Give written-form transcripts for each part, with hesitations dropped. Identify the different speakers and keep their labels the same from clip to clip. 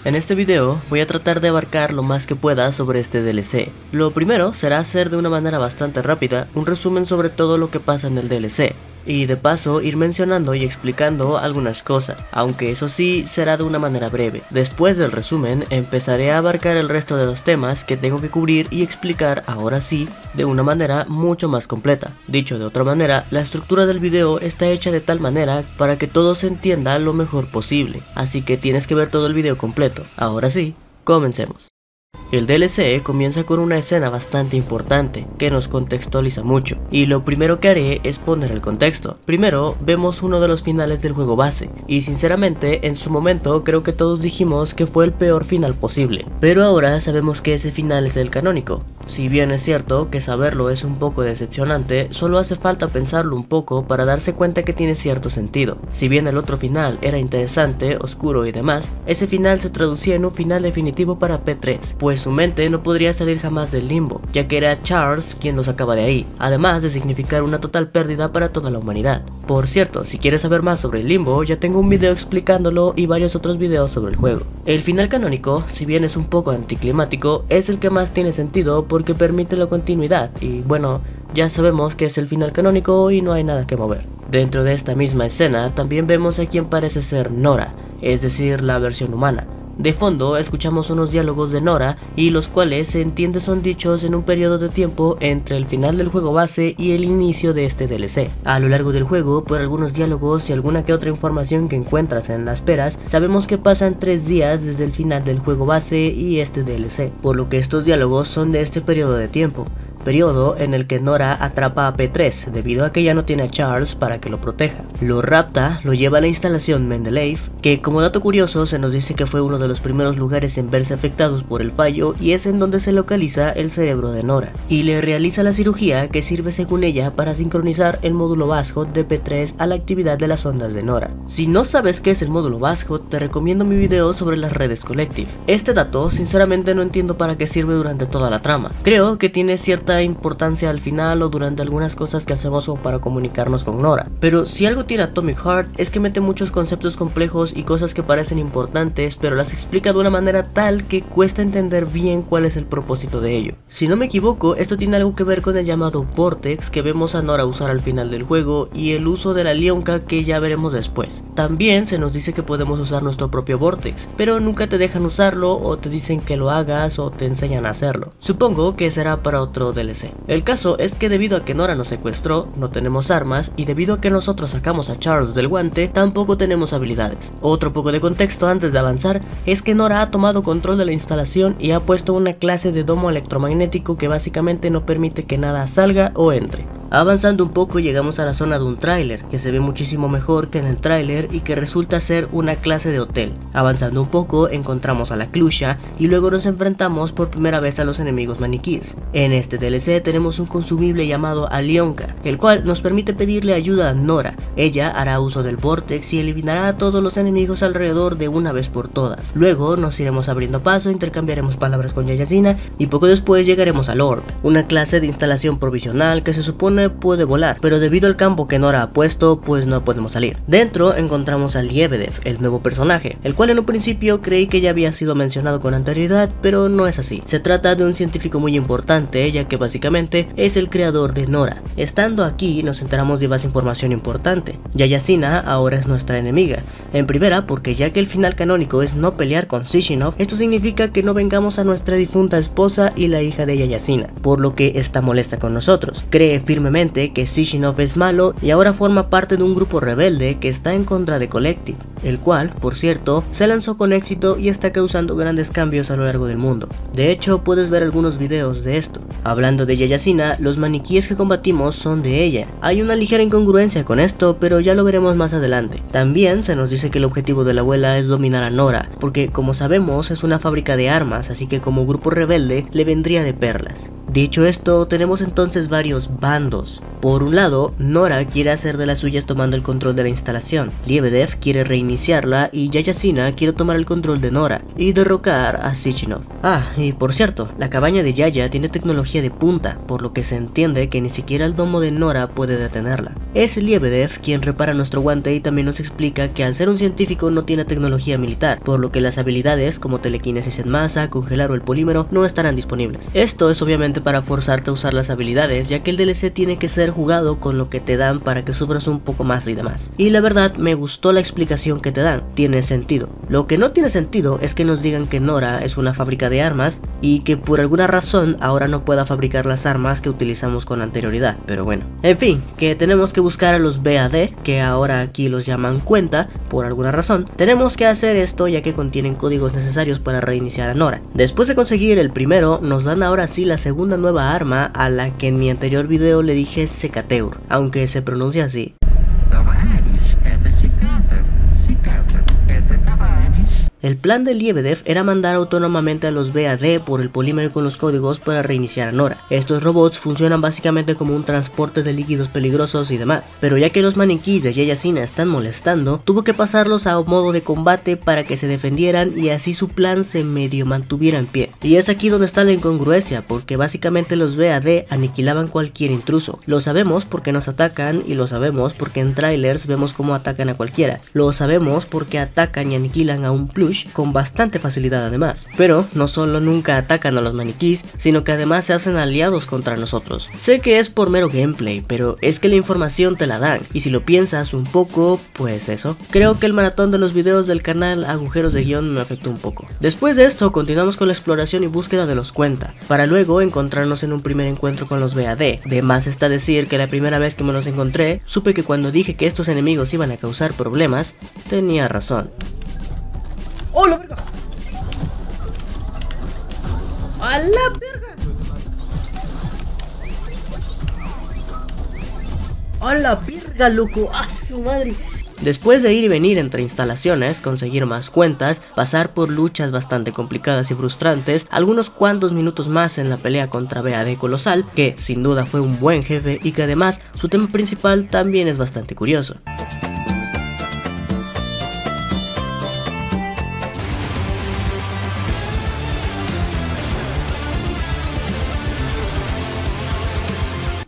Speaker 1: En este video voy a tratar de abarcar lo más que pueda sobre este DLC. Lo primero será hacer de una manera bastante rápida un resumen sobre todo lo que pasa en el DLC. Y de paso ir mencionando y explicando algunas cosas, aunque eso sí será de una manera breve. Después del resumen empezaré a abarcar el resto de los temas que tengo que cubrir y explicar ahora sí de una manera mucho más completa. Dicho de otra manera, la estructura del video está hecha de tal manera para que todo se entienda lo mejor posible, así que tienes que ver todo el video completo. Ahora sí, comencemos. El DLC comienza con una escena bastante importante que nos contextualiza mucho, y lo primero que haré es poner el contexto. Primero vemos uno de los finales del juego base, y sinceramente en su momento creo que todos dijimos que fue el peor final posible, pero ahora sabemos que ese final es el canónico. Si bien es cierto que saberlo es un poco decepcionante, solo hace falta pensarlo un poco para darse cuenta que tiene cierto sentido. Si bien el otro final era interesante, oscuro y demás, ese final se traducía en un final definitivo para P3, pues su mente no podría salir jamás del limbo, ya que era Charles quien lo sacaba de ahí, además de significar una total pérdida para toda la humanidad. Por cierto, si quieres saber más sobre el limbo, ya tengo un video explicándolo y varios otros videos sobre el juego. El final canónico, si bien es un poco anticlimático, es el que más tiene sentido porque permite la continuidad y bueno, ya sabemos que es el final canónico y no hay nada que mover. Dentro de esta misma escena también vemos a quien parece ser Nora, es decir, la versión humana. De fondo escuchamos unos diálogos de Nora y los cuales se entiende son dichos en un periodo de tiempo entre el final del juego base y el inicio de este DLC. A lo largo del juego, por algunos diálogos y alguna que otra información que encuentras en las peras, sabemos que pasan 3 días desde el final del juego base y este DLC, por lo que estos diálogos son de este periodo de tiempo. Periodo en el que Nora atrapa a P3 debido a que ya no tiene a Charles para que lo proteja. Lo rapta, lo lleva a la instalación Mendeleev, que como dato curioso se nos dice que fue uno de los primeros lugares en verse afectados por el fallo y es en donde se localiza el cerebro de Nora, y le realiza la cirugía que sirve según ella para sincronizar el módulo Vashjot de P3 a la actividad de las ondas de Nora. Si no sabes qué es el módulo Vashjot, te recomiendo mi video sobre las redes Collective. Este dato sinceramente no entiendo para qué sirve durante toda la trama. Creo que tiene cierta importancia al final o durante algunas cosas que hacemos como para comunicarnos con Nora, pero si algo tiene Atomic Heart es que mete muchos conceptos complejos y cosas que parecen importantes pero las explica de una manera tal que cuesta entender bien cuál es el propósito de ello. Si no me equivoco, esto tiene algo que ver con el llamado Vortex que vemos a Nora usar al final del juego y el uso de la Lionka que ya veremos después. También se nos dice que podemos usar nuestro propio Vortex, pero nunca te dejan usarlo o te dicen que lo hagas o te enseñan a hacerlo. Supongo que será para otro DLC. El caso es que debido a que Nora nos secuestró, no tenemos armas y debido a que nosotros sacamos a Charles del guante, tampoco tenemos habilidades. Otro poco de contexto antes de avanzar es que Nora ha tomado control de la instalación y ha puesto una clase de domo electromagnético que básicamente no permite que nada salga o entre. Avanzando un poco llegamos a la zona de un tráiler, que se ve muchísimo mejor que en el tráiler y que resulta ser una clase de hotel. Avanzando un poco encontramos a la Klusha y luego nos enfrentamos por primera vez a los enemigos maniquíes. En este DLC tenemos un consumible llamado Alionka, el cual nos permite pedirle ayuda a Nora. Ella hará uso del Vortex y eliminará a todos los enemigos alrededor de una vez por todas. Luego nos iremos abriendo paso, intercambiaremos palabras con Yayasina y poco después llegaremos al Orb, una clase de instalación provisional que se supone puede volar, pero debido al campo que Nora ha puesto, pues no podemos salir. Dentro encontramos a Liebedev, el nuevo personaje, el cual en un principio creí que ya había sido mencionado con anterioridad, pero no es así. Se trata de un científico muy importante, ya que básicamente es el creador de Nora. Estando aquí nos enteramos de más información importante. Yayasina ahora es nuestra enemiga. En primera, porque ya que el final canónico es no pelear con Sishinov, esto significa que no vengamos a nuestra difunta esposa y la hija de Yayasina, por lo que está molesta con nosotros. Cree firmemente que Sishinov es malo y ahora forma parte de un grupo rebelde que está en contra de Collective, el cual, por cierto, se lanzó con éxito y está causando grandes cambios a lo largo del mundo. De hecho, puedes ver algunos videos de esto. Hablando de Yayasina, los maniquíes que combatimos son de ella. Hay una ligera incongruencia con esto, pero ya lo veremos más adelante. También se nos dice que el objetivo de la abuela es dominar a Nora, porque como sabemos es una fábrica de armas, así que como grupo rebelde le vendría de perlas. Dicho esto, tenemos entonces varios bandos. Por un lado, Nora quiere hacer de las suyas tomando el control de la instalación, Lebedev quiere reiniciarla y Yaya-Sina quiere tomar el control de Nora y derrocar a Sichinov. Y por cierto, la cabaña de Yaya tiene tecnología de punta, por lo que se entiende que ni siquiera el domo de Nora puede detenerla. Es Lebedev quien repara nuestro guante y también nos explica que al ser un científico no tiene tecnología militar, por lo que las habilidades como telequinesis en masa, congelar o el polímero no estarán disponibles. Esto es obviamente para forzarte a usar las habilidades, ya que el DLC tiene que ser jugado con lo que te dan para que sufras un poco más y demás. Y la verdad me gustó la explicación que te dan, tiene sentido. Lo que no tiene sentido es que nos digan que Nora es una fábrica de armas y que por alguna razón ahora no pueda fabricar las armas que utilizamos con anterioridad, pero bueno. En fin, que tenemos que buscar a los BAD, que ahora aquí los llaman cuenta, por alguna razón. Tenemos que hacer esto ya que contienen códigos necesarios para reiniciar a Nora. Después de conseguir el primero, nos dan ahora sí la segunda nueva arma, a la que en mi anterior video le dije Secateur, aunque se pronuncia así. El plan de Lebedev era mandar autónomamente a los BAD por el polímero con los códigos para reiniciar a Nora. Estos robots funcionan básicamente como un transporte de líquidos peligrosos y demás, pero ya que los maniquís de Yaya-Sina están molestando, tuvo que pasarlos a modo de combate para que se defendieran y así su plan se medio mantuviera en pie. Y es aquí donde está la incongruencia, porque básicamente los BAD aniquilaban cualquier intruso. Lo sabemos porque nos atacan y lo sabemos porque en trailers vemos cómo atacan a cualquiera. Lo sabemos porque atacan y aniquilan a un plush con bastante facilidad además. Pero no solo nunca atacan a los maniquís, sino que además se hacen aliados contra nosotros. Sé que es por mero gameplay, pero es que la información te la dan, y si lo piensas un poco, pues eso. Creo que el maratón de los videos del canal Agujeros de Guión me afectó un poco. Después de esto continuamos con la exploración y búsqueda de los cuenta, para luego encontrarnos en un primer encuentro con los BAD. De más está decir que la primera vez que me los encontré, supe que cuando dije que estos enemigos iban a causar problemas, tenía razón.
Speaker 2: ¡Oh, la verga! ¡A la verga! ¡A la verga, loco! ¡A su madre!
Speaker 1: Después de ir y venir entre instalaciones, conseguir más cuentas, pasar por luchas bastante complicadas y frustrantes, algunos cuantos minutos más en la pelea contra BAD Colosal, que sin duda fue un buen jefe y que además su tema principal también es bastante curioso.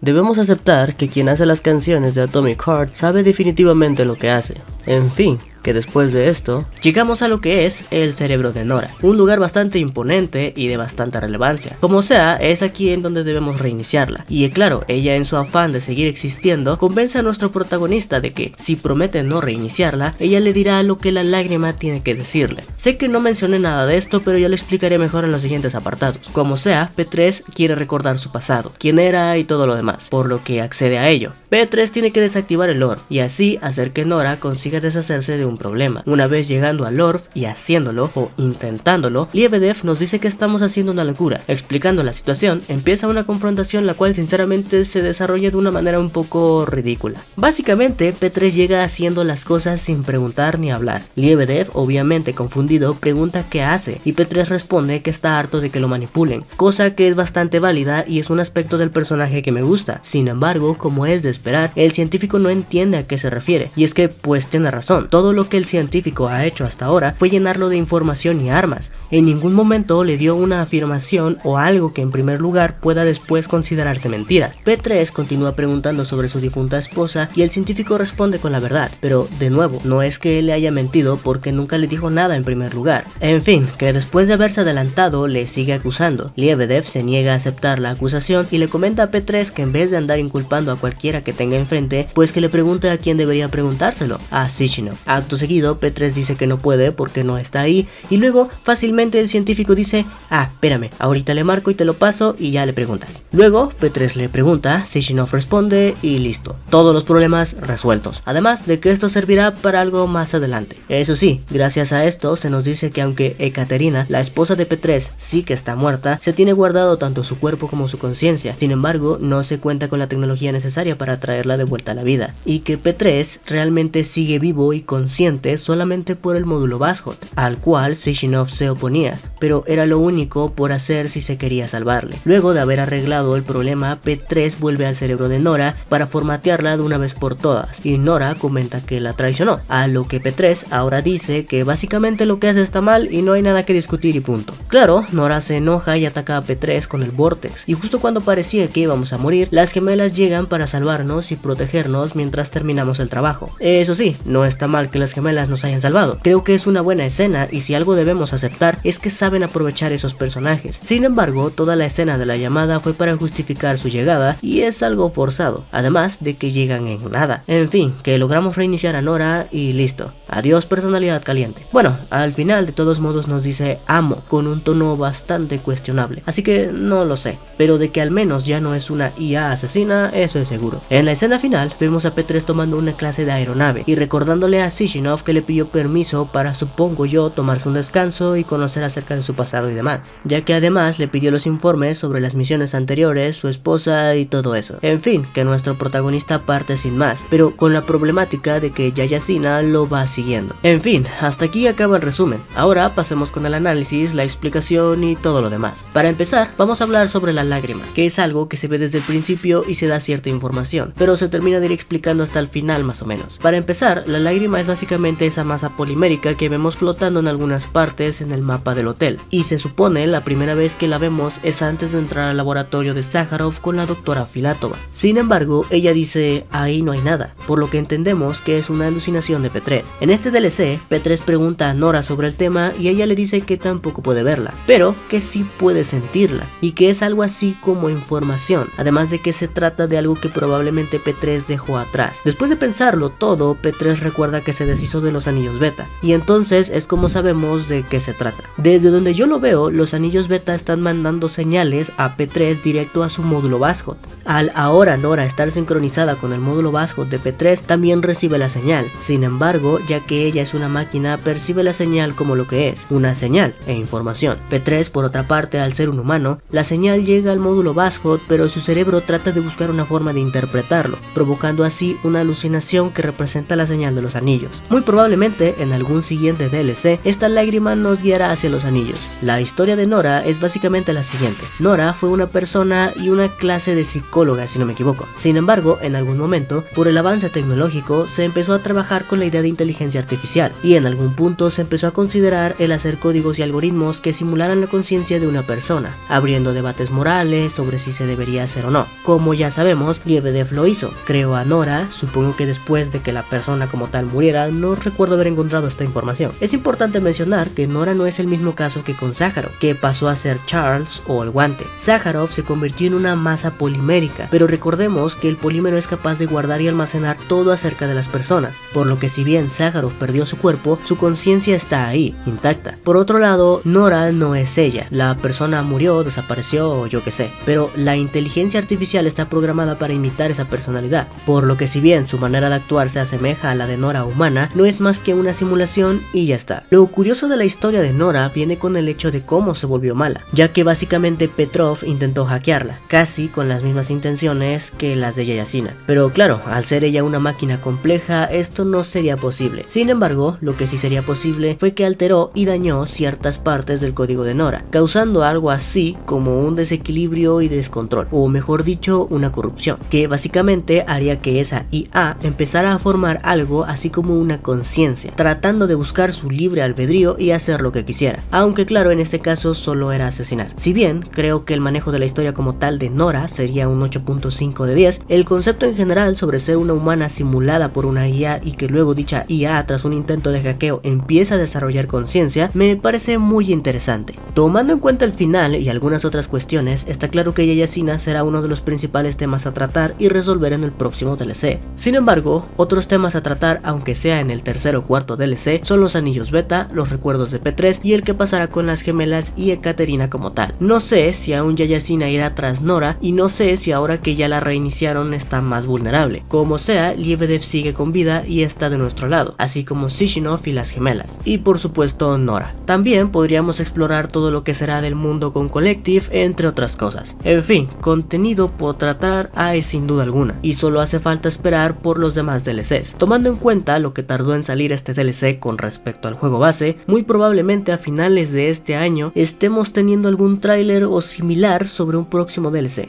Speaker 1: Debemos aceptar que quien hace las canciones de Atomic Heart sabe definitivamente lo que hace. En fin, que después de esto, llegamos a lo que es el cerebro de Nora, un lugar bastante imponente y de bastante relevancia. Como sea, es aquí en donde debemos reiniciarla. Y claro, ella en su afán de seguir existiendo, convence a nuestro protagonista de que, si promete no reiniciarla, ella le dirá lo que la lágrima tiene que decirle. Sé que no mencioné nada de esto, pero ya lo explicaré mejor en los siguientes apartados. Como sea, P3 quiere recordar su pasado, quién era y todo lo demás, por lo que accede a ello. P3 tiene que desactivar el Orb y así hacer que Nora consiga deshacerse de un problema. Una vez llegando al Orb y haciéndolo o intentándolo, Lebedev nos dice que estamos haciendo una locura. Explicando la situación, empieza una confrontación la cual sinceramente se desarrolla de una manera un poco ridícula. Básicamente, P3 llega haciendo las cosas sin preguntar ni hablar. Lebedev, obviamente confundido, pregunta qué hace y P3 responde que está harto de que lo manipulen, cosa que es bastante válida y es un aspecto del personaje que me gusta. Sin embargo, como es de esperar, el científico no entiende a qué se refiere, y es que pues tiene razón, todo lo que el científico ha hecho hasta ahora fue llenarlo de información y armas. En ningún momento le dio una afirmación o algo que en primer lugar pueda después considerarse mentira. P3 continúa preguntando sobre su difunta esposa y el científico responde con la verdad, pero de nuevo, no es que él le haya mentido porque nunca le dijo nada en primer lugar. En fin, que después de haberse adelantado le sigue acusando. Lebedev se niega a aceptar la acusación y le comenta a P3 que en vez de andar inculpando a cualquiera que tenga enfrente, pues que le pregunte a quién debería preguntárselo, a Sichinov. Acto seguido, P3 dice que no puede porque no está ahí y luego fácilmente el científico dice: espérame, ahorita le marco y te lo paso y ya le preguntas. Luego P3 le pregunta, Sichinov responde y listo, todos los problemas resueltos, además de que esto servirá para algo más adelante. Eso sí, gracias a esto se nos dice que aunque Ekaterina, la esposa de P3, sí que está muerta, se tiene guardado tanto su cuerpo como su conciencia. Sin embargo, no se cuenta con la tecnología necesaria para traerla de vuelta a la vida, y que P3 realmente sigue vivo y consciente solamente por el módulo Vashot, al cual Sichinov se oponía agonía, pero era lo único por hacer si se quería salvarle. Luego de haber arreglado el problema, P3 vuelve al cerebro de Nora para formatearla de una vez por todas, y Nora comenta que la traicionó, a lo que P3 ahora dice que básicamente lo que hace está mal y no hay nada que discutir y punto. Claro, Nora se enoja y ataca a P3 con el Vortex, y justo cuando parecía que íbamos a morir, las gemelas llegan para salvarnos y protegernos mientras terminamos el trabajo. Eso sí, no está mal que las gemelas nos hayan salvado, creo que es una buena escena y si algo debemos aceptar es que saben aprovechar esos personajes. Sin embargo, toda la escena de la llamada fue para justificar su llegada y es algo forzado, además de que llegan en nada. En fin, que logramos reiniciar a Nora y listo. Adiós personalidad caliente. Bueno, al final de todos modos nos dice amo, con un tono bastante cuestionable, así que no lo sé, pero de que al menos ya no es una IA asesina, eso es seguro. En la escena final vemos a P3 tomando una clase de aeronave y recordándole a Sishinov que le pidió permiso para, supongo yo, tomarse un descanso y conocer acerca de su pasado y demás, ya que además le pidió los informes sobre las misiones anteriores, su esposa y todo eso. En fin, que nuestro protagonista parte sin más, pero con la problemática de que Yayasina lo va siguiendo. En fin, hasta aquí acaba el resumen. Ahora pasemos con el análisis, la explicación y todo lo demás. Para empezar, vamos a hablar sobre la lágrima, que es algo que se ve desde el principio y se da cierta información, pero se termina de ir explicando hasta el final más o menos. Para empezar, la lágrima es básicamente esa masa polimérica que vemos flotando en algunas partes en el mapa del hotel, y se supone la primera vez que la vemos es antes de entrar al laboratorio de Sakharov con la doctora Filatova. Sin embargo, ella dice ahí no hay nada, por lo que entendemos que es una alucinación de P3. En este DLC, P3 pregunta a Nora sobre el tema y ella le dice que tampoco puede verla, pero que sí puede sentirla, y que es algo así como información, además de que se trata de algo que probablemente P3 dejó atrás. Después de pensarlo todo, P3 recuerda que se deshizo de los anillos beta, y entonces es como sabemos de qué se trata. Desde donde yo lo veo, los anillos beta están mandando señales a P3 directo a su módulo Vashot. Al ahora Nora estar sincronizada con el módulo Vashot de P3, también recibe la señal. Sin embargo, ya que ella es una máquina, percibe la señal como lo que es, una señal e información. P3, por otra parte, al ser un humano, la señal llega al módulo Vashot, pero su cerebro trata de buscar una forma de interpretarlo, provocando así una alucinación que representa la señal de los anillos. Muy probablemente, en algún siguiente DLC, esta lágrima nos guiará hacia los anillos. La historia de Nora es básicamente la siguiente. Nora fue una persona y una clase de psicóloga, si no me equivoco. Sin embargo, en algún momento, por el avance tecnológico, se empezó a trabajar con la idea de inteligencia artificial, y en algún punto se empezó a considerar el hacer códigos y algoritmos que simularan la conciencia de una persona, abriendo debates morales sobre si se debería hacer o no. Como ya sabemos, Lebedev lo hizo, creó a Nora, supongo que después de que la persona como tal muriera, no recuerdo haber encontrado esta información. Es importante mencionar que Nora no es el mismo caso que con Sakharov, que pasó a ser Charles o el guante. Sakharov se convirtió en una masa polimérica, pero recordemos que el polímero es capaz de guardar y almacenar todo acerca de las personas, por lo que si bien Sakharov perdió su cuerpo, su conciencia está ahí, intacta. Por otro lado, Nora no es ella, la persona murió, desapareció o yo que sé, pero la inteligencia artificial está programada para imitar esa personalidad, por lo que si bien su manera de actuar se asemeja a la de Nora humana, no es más que una simulación y ya está. Lo curioso de la historia de Nora viene con el hecho de cómo se volvió mala, ya que básicamente Petrov intentó hackearla, casi con las mismas intenciones que las de Yayasina, pero claro, al ser ella una máquina compleja, esto no sería posible. Sin embargo, lo que sí sería posible fue que alteró y dañó ciertas partes del código de Nora, causando algo así como un desequilibrio y descontrol, o mejor dicho, una corrupción, que básicamente haría que esa IA empezara a formar algo así como una conciencia, tratando de buscar su libre albedrío y hacer lo que quisiera, aunque claro, en este caso solo era asesinar. Si bien creo que el manejo de la historia como tal de Nora sería un 8.5 de 10, el concepto en general sobre ser una humana simulada por una IA y que luego dicha IA, tras un intento de hackeo, empieza a desarrollar conciencia, me parece muy interesante. Tomando en cuenta el final y algunas otras cuestiones, está claro que Yayasina será uno de los principales temas a tratar y resolver en el próximo DLC. Sin embargo, otros temas a tratar, aunque sea en el tercer o cuarto DLC, son los anillos beta, los recuerdos de P3 y el que pasará con las gemelas y Ekaterina como tal. No sé si aún Yayasina irá tras Nora y no sé si ahora que ya la reiniciaron está más vulnerable. Como sea, Lebedev sigue con vida y está de nuestro lado, así como Sishinov y las gemelas. Y por supuesto Nora. También podríamos explorar todo lo que será del mundo con Collective, entre otras cosas. En fin, contenido por tratar hay sin duda alguna, y solo hace falta esperar por los demás DLCs. Tomando en cuenta lo que tardó en salir este DLC con respecto al juego base, muy probablemente a finales de este año estemos teniendo algún tráiler o similar sobre un próximo DLC.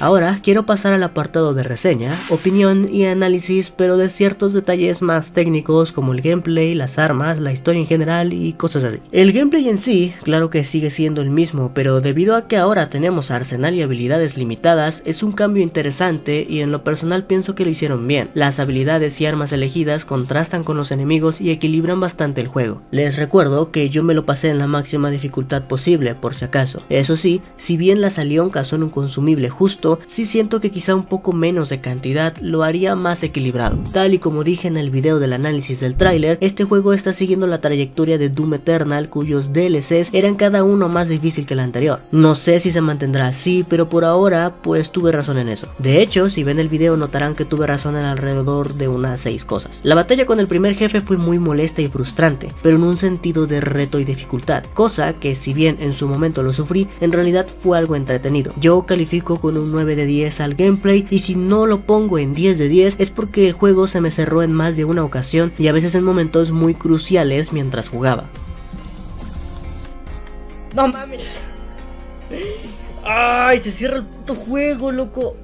Speaker 1: Ahora quiero pasar al apartado de reseña, opinión y análisis, pero de ciertos detalles más técnicos como el gameplay, las armas, la historia en general y cosas así. El gameplay en sí, claro que sigue siendo el mismo, pero debido a que ahora tenemos arsenal y habilidades limitadas, es un cambio interesante y en lo personal pienso que lo hicieron bien. Las habilidades y armas elegidas contrastan con los enemigos y equilibran bastante el juego. Les recuerdo que yo me lo pasé en la máxima dificultad posible, por si acaso. Eso sí, si bien las alioncas son un consumible justo, sí siento que quizá un poco menos de cantidad lo haría más equilibrado. Tal y como dije en el video del análisis del tráiler, este juego está siguiendo la trayectoria de Doom Eternal, cuyos DLCs eran cada uno más difícil que el anterior. No sé si se mantendrá así, pero por ahora pues tuve razón en eso. De hecho, si ven el video notarán que tuve razón en alrededor de unas 6 cosas. La batalla con el primer jefe fue muy molesta y frustrante, pero en un sentido de reto y dificultad, cosa que si bien en su momento lo sufrí, en realidad fue algo entretenido. Yo califico con un 9 de 10 al gameplay, y si no lo pongo en 10 de 10 es porque el juego se me cerró en más de una ocasión y a veces en momentos muy cruciales mientras jugaba.
Speaker 2: No mames. Ay, se cierra el puto juego, loco.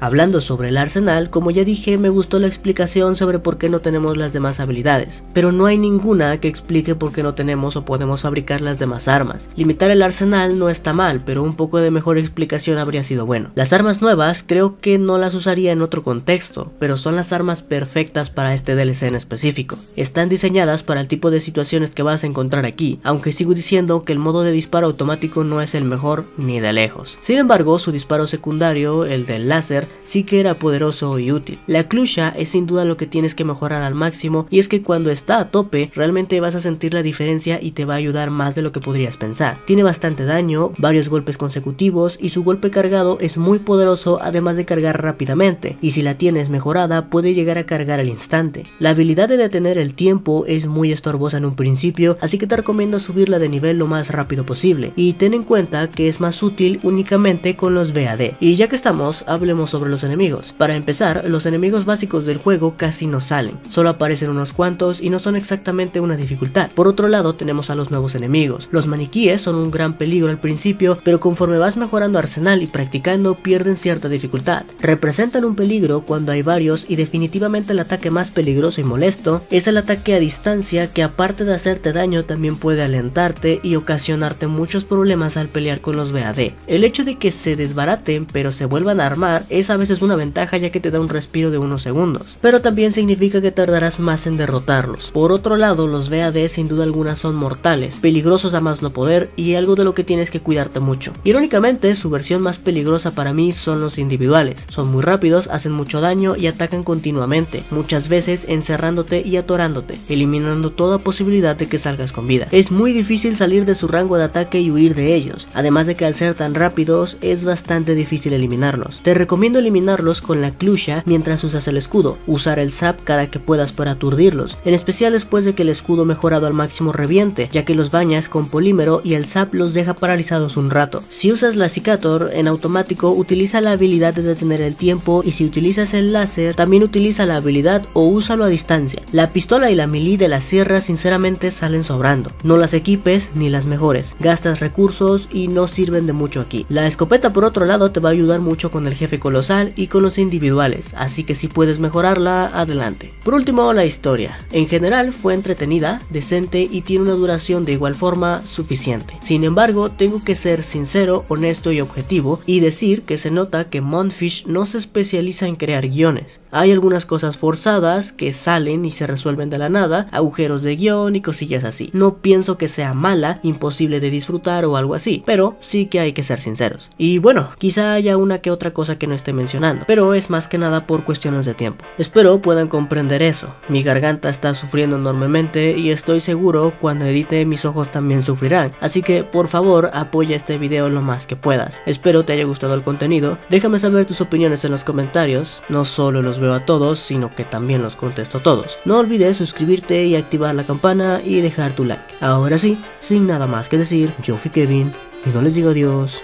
Speaker 1: Hablando sobre el arsenal, como ya dije, me gustó la explicación sobre por qué no tenemos las demás habilidades, pero no hay ninguna que explique por qué no tenemos o podemos fabricar las demás armas. Limitar el arsenal no está mal, pero un poco de mejor explicación habría sido bueno. Las armas nuevas creo que no las usaría en otro contexto, pero son las armas perfectas para este DLC en específico. Están diseñadas para el tipo de situaciones que vas a encontrar aquí, aunque sigo diciendo que el modo de disparo automático no es el mejor ni de lejos. Sin embargo, su disparo secundario, el del láser, sí que era poderoso y útil. La Clusha es sin duda lo que tienes que mejorar al máximo, y es que cuando está a tope realmente vas a sentir la diferencia y te va a ayudar más de lo que podrías pensar. Tiene bastante daño, varios golpes consecutivos y su golpe cargado es muy poderoso, además de cargar rápidamente, y si la tienes mejorada puede llegar a cargar al instante. La habilidad de detener el tiempo es muy estorbosa en un principio, así que te recomiendo subirla de nivel lo más rápido posible, y ten en cuenta que es más útil únicamente con los VAD. Y ya que estamos, hablemos sobre los enemigos. Para empezar, los enemigos básicos del juego casi no salen, solo aparecen unos cuantos y no son exactamente una dificultad. Por otro lado tenemos a los nuevos enemigos. Los maniquíes son un gran peligro al principio, pero conforme vas mejorando arsenal y practicando pierden cierta dificultad. Representan un peligro cuando hay varios, y definitivamente el ataque más peligroso y molesto es el ataque a distancia, que aparte de hacerte daño también puede alentarte y ocasionarte muchos problemas al pelear con los VAD. El hecho de que se desbaraten pero se vuelvan a armar es a veces una ventaja, ya que te da un respiro de unos segundos, pero también significa que tardarás más en derrotarlos. Por otro lado, los VAD sin duda alguna son mortales, peligrosos a más no poder, y algo de lo que tienes que cuidarte mucho. Irónicamente, su versión más peligrosa para mí son los individuales. Son muy rápidos, hacen mucho daño y atacan continuamente, muchas veces encerrándote y atorándote, eliminando toda posibilidad de que salgas con vida. Es muy difícil salir de su rango de ataque y huir de ellos, además de que al ser tan rápidos es bastante difícil eliminarlos. Te recomiendo eliminarlos con la Clusha mientras usas el escudo, usar el zap cada que puedas para aturdirlos, en especial después de que el escudo mejorado al máximo reviente, ya que los bañas con polímero y el zap los deja paralizados un rato. Si usas la Cicator en automático, utiliza la habilidad de detener el tiempo, y si utilizas el láser también utiliza la habilidad o úsalo a distancia. La pistola y la melee de la sierra sinceramente salen sobrando, no las equipes ni las mejores, gastas recursos y no sirven de mucho aquí. La escopeta por otro lado te va a ayudar mucho con el jefe colosal y con los individuales, así que si puedes mejorarla, adelante. Por último, la historia. En general fue entretenida, decente y tiene una duración de igual forma suficiente. Sin embargo, tengo que ser sincero, honesto y objetivo y decir que se nota que Monfish no se especializa en crear guiones. Hay algunas cosas forzadas que salen y se resuelven de la nada, agujeros de guión y cosillas así. No pienso que sea mala, imposible de disfrutar o algo así, pero sí que hay que ser sinceros. Y bueno, quizá haya una que otra cosa que no esté mencionando, pero es más que nada por cuestiones de tiempo. Espero puedan comprender eso. Mi garganta está sufriendo enormemente y estoy seguro cuando edite mis ojos también sufrirán, así que por favor apoya este video lo más que puedas. Espero te haya gustado el contenido, déjame saber tus opiniones en los comentarios, no solo los veo a todos, sino que también los contesto a todos. No olvides suscribirte y activar la campana y dejar tu like. Ahora sí, sin nada más que decir, yo fui Kevin y no les digo adiós,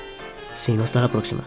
Speaker 1: sino hasta la próxima.